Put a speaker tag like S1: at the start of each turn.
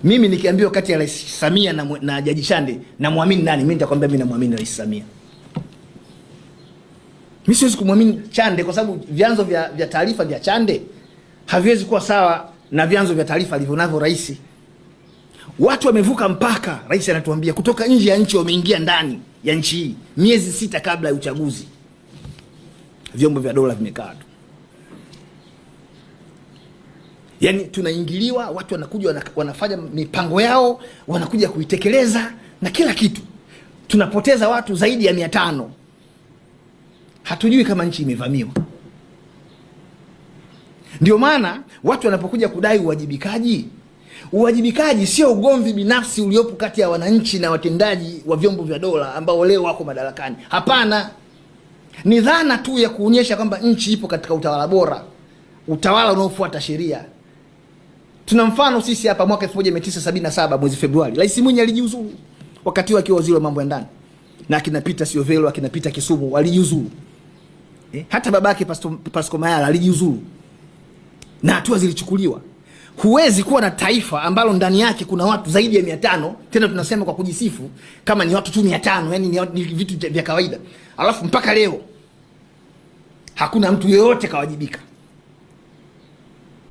S1: Mimi nikiambiwa kati ya Rais Samia na Jaji Chande namwamini nani, mimi nitakwambia mimi namwamini Rais Samia. Mimi siwezi kumwamini Chande kwa sababu vyanzo vya taarifa vya Chande haviwezi kuwa sawa na vyanzo vya taarifa alivyonavyo rais. Watu wamevuka mpaka, rais anatuambia kutoka nje ya nchi wameingia ndani ya nchi hii miezi 6 kabla ya uchaguzi. Vyombo vya dola vimekaa tu. Yaani tunaingiliwa, watu wanakuja wanafanya mipango yao, wanakuja kuitekeleza na kila kitu. Tunapoteza watu zaidi ya 500. Hatujui kama nchi imevamiwa. Ndio maana watu wanapokuja kudai uwajibikaji sio ugomvi binafsi uliopo kati ya wananchi na watendaji wa vyombo vya dola ambao leo wako madarakani. Hapana. Ni dhana tu ya kuonyesha kwamba nchi ipo katika utawala bora, utawala unaofuata sheria. Tuna mfano sisi hapa mwaka 1977 mwezi Februari, Rais Mwinyi alijiuzulu wakati akiwa waziri wa mambo ya ndani. Na akina Peter Siovelo, akina Peter Kisumu walijiuzulu. Hata babake Pasco Mayala alijiuzulu. Na hatua zilichukuliwa. Huwezi kuwa na taifa ambalo ndani yake kuna watu zaidi ya 500, tena tunasema kwa kujisifu kama ni watu tu 500, yani ni vitu vya kawaida. Alafu mpaka leo hakuna mtu yeyote kawajibika.